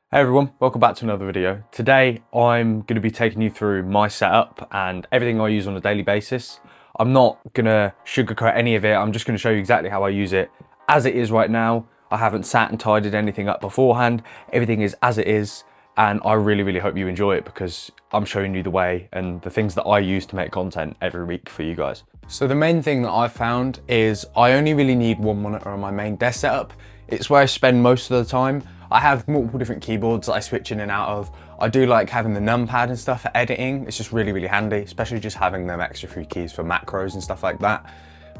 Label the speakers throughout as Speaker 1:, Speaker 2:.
Speaker 1: Hey everyone, welcome back to another video. Today I'm going to be taking you through my setup and everything I use on a daily basis. I'm not going to sugarcoat any of it, I'm just going to show you exactly how I use it as it is right now. I haven't sat and tidied anything up beforehand, everything is as it is, and I really hope you enjoy it because I'm showing you the way and the things that I use to make content every week for you guys. So the main thing that I've found is I only really need one monitor on my main desk setup. It's where I spend most of the time. I have multiple different keyboards that I switch in and out of. I do like having the numpad and stuff for editing. It's just really handy, especially just having them extra few keys for macros and stuff like that.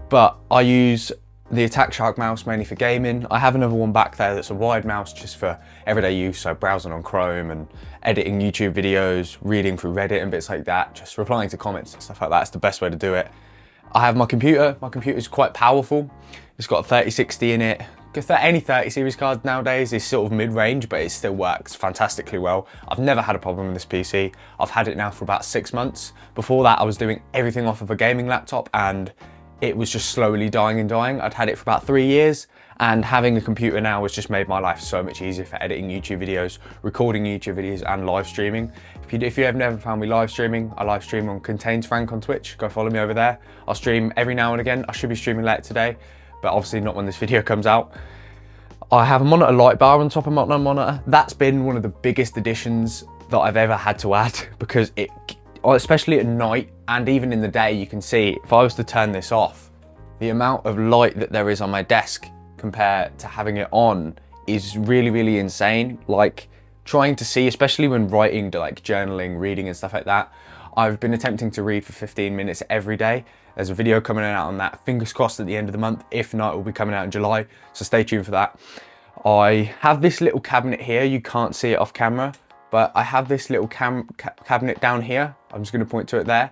Speaker 1: But I use the Attack Shark mouse mainly for gaming. I have another one back there that's a wide mouse just for everyday use, so browsing on Chrome and editing YouTube videos, reading through Reddit and bits like that, just replying to comments and stuff like that. It's the best way to do it. I have my computer. My computer is quite powerful. It's got a 3060 in it. Any 30 series card nowadays is sort of mid-range, but it still works fantastically well. I've never had a problem with this PC. I've had it now for about 6 months. Before that, I was doing everything off of a gaming laptop and it was just slowly dying and dying. I'd had it for about 3 years, and having a computer now has just made my life so much easier for editing YouTube videos, recording YouTube videos and live streaming. If you have never found me live streaming, I live stream on Contains Frank on Twitch. Go follow me over there. I'll stream every now and again. I should be streaming later today, but obviously not when this video comes out. I have a monitor light bar on top of my monitor. That's been one of the biggest additions that I've ever had to add because it, especially at night and even in the day, you can see if I was to turn this off, the amount of light that there is on my desk compared to having it on is really insane. Like trying to see, especially when writing, like journaling, reading and stuff like that. I've been attempting to read for 15 minutes every day. There's a video coming out on that, fingers crossed at the end of the month. If not, it will be coming out in July, so stay tuned for that. I have this little cabinet here. You can't see it off camera, but I have this little cabinet down here. I'm just gonna point to it there.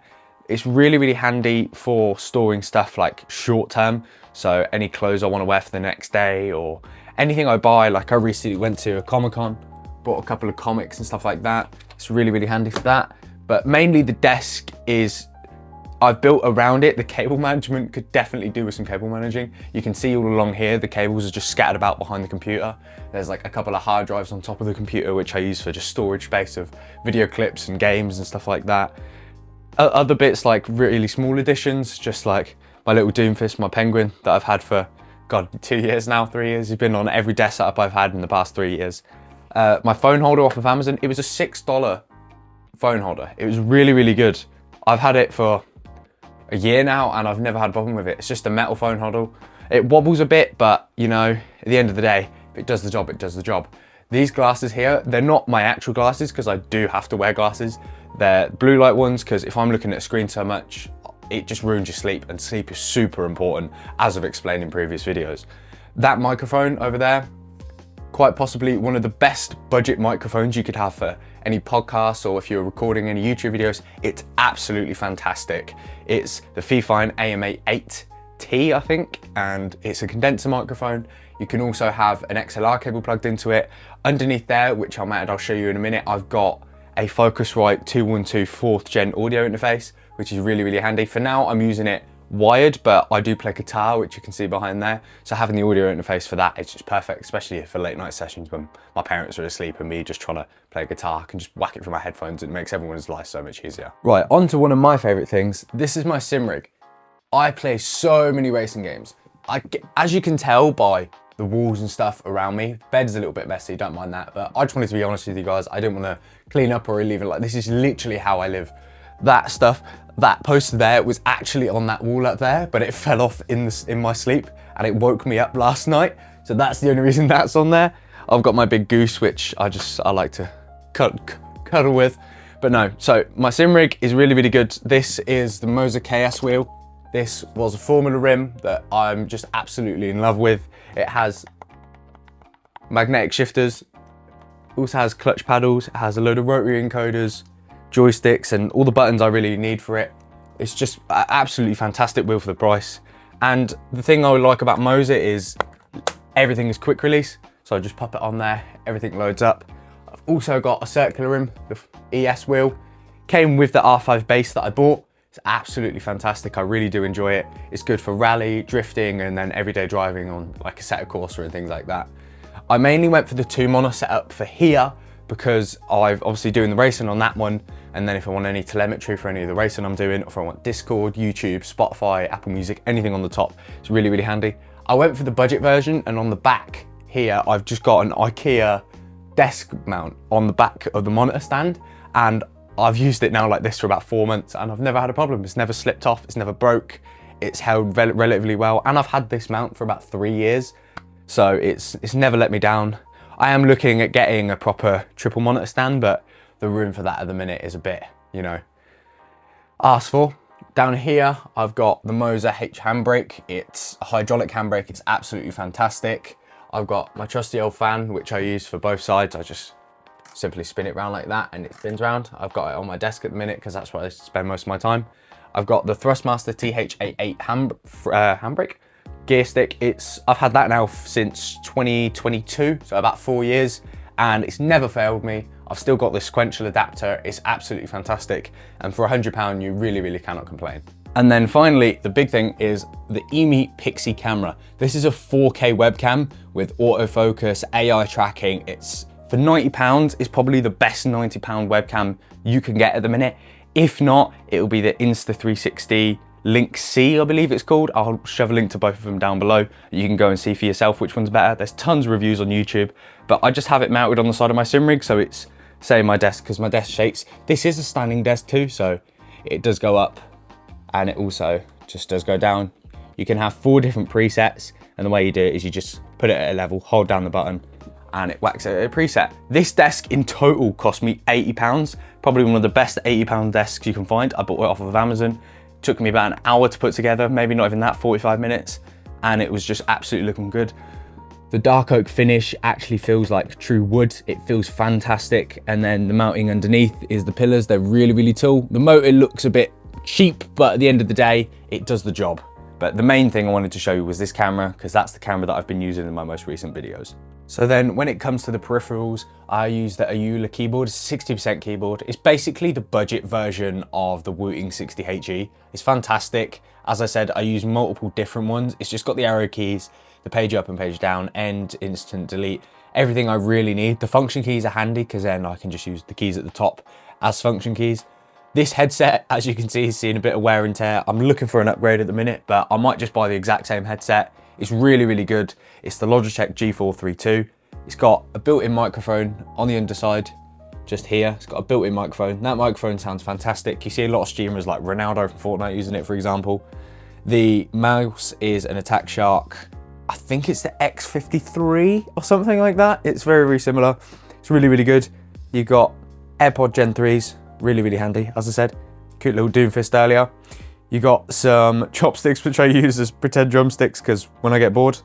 Speaker 1: It's really handy for storing stuff like short term. So any clothes I wanna wear for the next day or anything I buy. Like I recently went to a Comic-Con, bought a couple of comics and stuff like that. It's really handy for that. But mainly the desk is, I've built around it. The cable management could definitely do with some cable managing. You can see all along here, the cables are just scattered about behind the computer. There's like a couple of hard drives on top of the computer, which I use for just storage space of video clips and games and stuff like that. Other bits like really small additions, just like my little Doomfist, my penguin that I've had for, God, 2 years now, 3 years. He's been on every desk setup I've had in the past 3 years. My phone holder off of Amazon, it was a $6 phone holder. It was really good. I've had it for a year now and I've never had a problem with it. It's just a metal phone holder. It wobbles a bit, but you know, at the end of the day, if it does the job, it does the job. These glasses here, they're not my actual glasses because I do have to wear glasses. They're blue light ones because if I'm looking at a screen so much, it just ruins your sleep, and sleep is super important, as I've explained in previous videos. That microphone over there, quite possibly one of the best budget microphones you could have for any podcasts or if you're recording any YouTube videos. It's absolutely fantastic. It's the Fifine AMA8T, I think, and it's a condenser microphone. You can also have an XLR cable plugged into it. Underneath there, which I'll show you in a minute, I've got a Focusrite 212 4th gen audio interface, which is really handy. For now, I'm using it wired, but I do play guitar, which you can see behind there. So having the audio interface for that is just perfect, especially for late night sessions when my parents are asleep and me just trying to play guitar. I can just whack it through my headphones. It makes everyone's life so much easier. Right, on to one of my favorite things. This is my sim rig. I play so many racing games. As you can tell by the walls and stuff around me, bed's a little bit messy, don't mind that, but I just wanted to be honest with you guys. I didn't want to clean up or leave it like this. Is literally how I live. That stuff, that poster there was actually on that wall up there, but it fell off in my sleep and it woke me up last night. So that's the only reason that's on there. I've got my big goose, which I like to cuddle with. But no, so my sim rig is really good. This is the Moza KS wheel. This was a Formula rim that I'm just absolutely in love with. It has magnetic shifters, also has clutch paddles, it has a load of rotary encoders, joysticks and all the buttons I really need for it. It's just an absolutely fantastic wheel for the price. And the thing I like about Moza is everything is quick release. So I just pop it on there, everything loads up. I've also got a circular rim, the ES wheel. Came with the R5 base that I bought. It's absolutely fantastic. I really do enjoy it. It's good for rally, drifting, and then everyday driving on like a Assetto Corsa and things like that. I mainly went for the 2 mono setup for here because I've obviously doing the racing on that one, and then if I want any telemetry for any of the racing I'm doing, or if I want Discord, YouTube, Spotify, Apple Music, anything on the top, it's really, really handy. I went for the budget version, and on the back here, I've just got an IKEA desk mount on the back of the monitor stand, and I've used it now like this for about 4 months, and I've never had a problem. It's never slipped off, it's never broke, it's held relatively well, and I've had this mount for about 3 years, so it's never let me down. I am looking at getting a proper triple monitor stand, but the room for that at the minute is a bit, you know, asked for. Down here, I've got the Moser H handbrake. It's a hydraulic handbrake, it's absolutely fantastic. I've got my trusty old fan, which I use for both sides. I just simply spin it round like that and it spins round. I've got it on my desk at the minute because that's where I spend most of my time. I've got the Thrustmaster TH88 handbrake gear stick. I've had that now since 2022, so about 4 years, and it's never failed me. I've still got this sequential adapter. It's absolutely fantastic, and for £100 you really, really cannot complain. And then finally, the big thing is the EMI Pixie camera. This is a 4K webcam with autofocus, AI tracking. It's for £90, it's probably the best £90 webcam you can get at the minute. If not, it'll be the Insta360 Link C, I believe it's called. I'll shove a link to both of them down below. You can go and see for yourself which one's better. There's tons of reviews on YouTube, but I just have it mounted on the side of my sim rig, so it's, say, my desk, because my desk shakes. This is a standing desk too, so it does go up, and it also just does go down. You can have 4 different presets, and the way you do it is you just put it at a level, hold down the button, and it whacks it at a preset. This desk in total cost me £80, probably one of the best £80 desks you can find. I bought it off of Amazon. It took me about an hour to put together, maybe not even that, 45 minutes, and it was just absolutely looking good. The dark oak finish actually feels like true wood. It feels fantastic, and then the mounting underneath is the pillars. They're really, really tall. The motor looks a bit cheap, but at the end of the day, it does the job. But the main thing I wanted to show you was this camera, because that's the camera that I've been using in my most recent videos. So then when it comes to the peripherals, I use the Ayula keyboard. It's a 60% keyboard. It's basically the budget version of the Wooting 60HE. It's fantastic. As I said, I use multiple different ones. It's just got the arrow keys, the page up and page down, end, instant delete, everything I really need. The function keys are handy because then I can just use the keys at the top as function keys. This headset, as you can see, is seeing a bit of wear and tear. I'm looking for an upgrade at the minute, but I might just buy the exact same headset. It's really, really good. It's the Logitech G432. It's got a built-in microphone on the underside, just here. It's got a built-in microphone. That microphone sounds fantastic. You see a lot of streamers like Ronaldo from Fortnite using it, for example. The mouse is an Attack Shark. I think it's the X53 or something like that. It's very, very similar. It's really, really good. You've got AirPod Gen 3s, really, really handy. As I said, cute little Doomfist earlier. You got some chopsticks, which I use as pretend drumsticks, because when I get bored,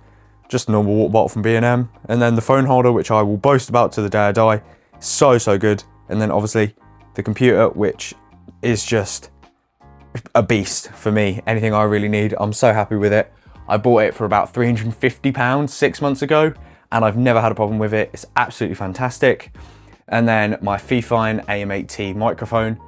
Speaker 1: just a normal water bottle from B&M. And then the phone holder, which I will boast about to the day I die. So, so good. And then obviously the computer, which is just a beast for me. Anything I really need, I'm so happy with it. I bought it for about £350 6 months ago, and I've never had a problem with it. It's absolutely fantastic. And then my Fifine AM8T microphone.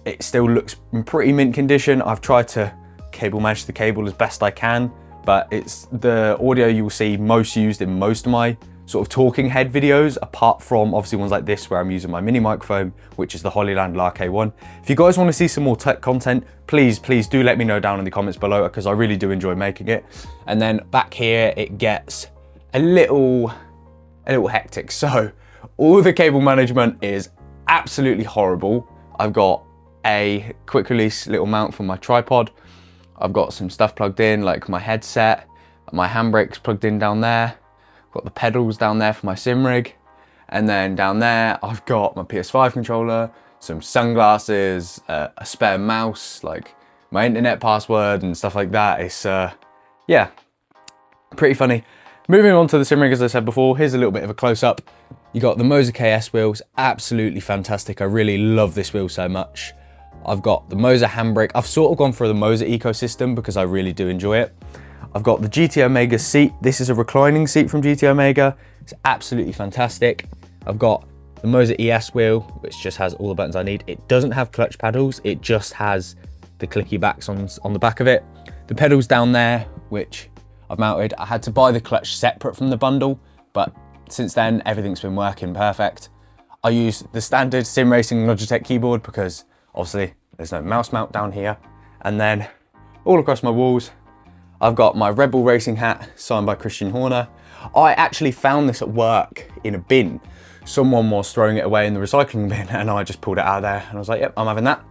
Speaker 1: It still looks in pretty mint condition. I've tried to cable match the cable as best I can, but it's the audio you will see most used in most of my sort of talking head videos, apart from obviously ones like this where I'm using my mini microphone, which is the Hollyland LAR-K1. If you guys want to see some more tech content, please do let me know down in the comments below, because I really do enjoy making it. And then back here, it gets a little hectic. So all the cable management is absolutely horrible. I've got a quick release little mount for my tripod. I've got some stuff plugged in, like my headset, my handbrake's plugged in down there. Got the pedals down there for my sim rig. And then down there, I've got my PS5 controller, some sunglasses, a spare mouse, like my internet password and stuff like that. It's, yeah, pretty funny. Moving on to the sim rig, as I said before, here's a little bit of a close up. You got the Moser KS wheels, absolutely fantastic. I really love this wheel so much. I've got the Moser handbrake. I've sort of gone for the Moser ecosystem because I really do enjoy it. I've got the GT Omega seat. This is a reclining seat from GT Omega. It's absolutely fantastic. I've got the Moser ES wheel, which just has all the buttons I need. It doesn't have clutch pedals. It just has the clicky backs on the back of it. The pedals down there, which I've mounted. I had to buy the clutch separate from the bundle, but since then, everything's been working perfect. I use the standard sim racing Logitech keyboard because obviously there's no mouse mount down here. And then all across my walls, I've got my Red Bull racing hat signed by Christian Horner. I actually found this at work in a bin. Someone was throwing it away in the recycling bin and I just pulled it out of there and I was like, yep, I'm having that.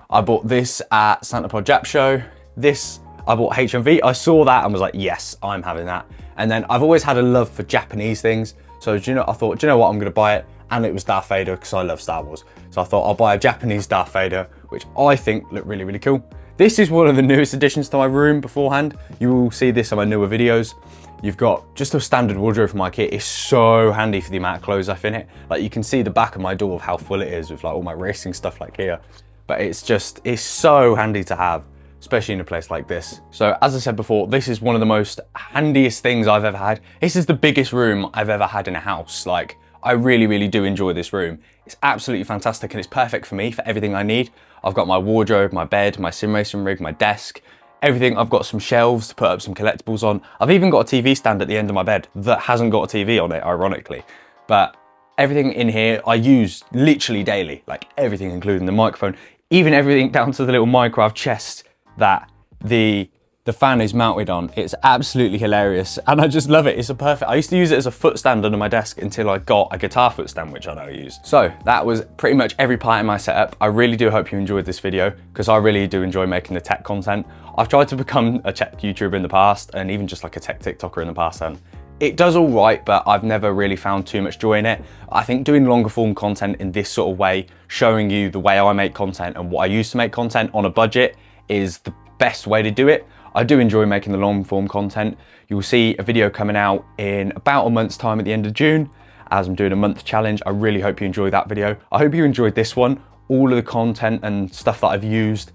Speaker 1: I bought this at Santa Pod Jap Show. This, I bought HMV. I saw that and was like, yes, I'm having that. And then I've always had a love for Japanese things. So I thought, do you know what, I'm gonna buy it. And it was Darth Vader because I love Star Wars. So I thought I'll buy a Japanese Darth Vader, which I think look really, really cool. This is one of the newest additions to my room beforehand. You will see this on my newer videos. You've got just a standard wardrobe from IKEA. It's so handy for the amount of clothes I fit in it. Like you can see the back of my door of how full it is with like all my racing stuff like here. But it's so handy to have, especially in a place like this. So as I said before, this is one of the most handiest things I've ever had. This is the biggest room I've ever had in a house. Like I really, really do enjoy this room. It's absolutely fantastic and it's perfect for me, for everything I need. I've got my wardrobe, my bed, my sim racing rig, my desk, everything. I've got some shelves to put up some collectibles on. I've even got a TV stand at the end of my bed that hasn't got a TV on it, ironically. But everything in here I use literally daily, like everything, including the microphone, even everything down to the little Minecraft chest that the fan is mounted on. It's absolutely hilarious and I just love it. It's a perfect, I used to use it as a foot stand under my desk until I got a guitar foot stand, which I now use. So that was pretty much every part in my setup. I really do hope you enjoyed this video because I really do enjoy making the tech content. I've tried to become a tech YouTuber in the past and even just like a tech TikToker in the past, and it does all right, but I've never really found too much joy in it. I think doing longer form content in this sort of way, showing you the way I make content and what I use to make content on a budget is the best way to do it. I do enjoy making the long form content. You'll see a video coming out in about a month's time at the end of June as I'm doing a month challenge. I really hope you enjoyed that video. I hope you enjoyed this one. All of the content and stuff that I've used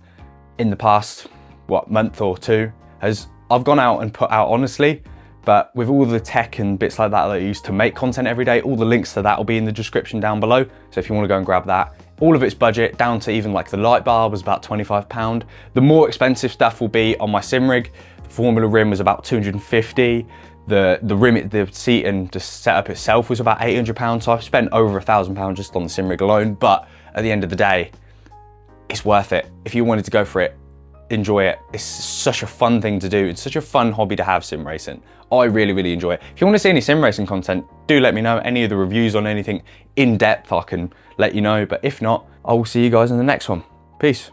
Speaker 1: in the past, month or two, I've gone out and put out honestly, but with all the tech and bits like that I use to make content every day, all the links to that will be in the description down below. So if you want to go and grab that, all of its budget down to even like the light bar was about £25. The more expensive stuff will be on my sim rig. The Formula rim was about 250. The rim, the seat and the setup itself was about £800. So I've spent over £1,000 just on the sim rig alone. But at the end of the day, it's worth it. If you wanted to go for it, enjoy it. It's such a fun thing to do. It's such a fun hobby to have, sim racing. I really, really enjoy it. If you want to see any sim racing content, do let me know. Any of the reviews on anything in depth, I can let you know. But if not, I will see you guys in the next one. Peace.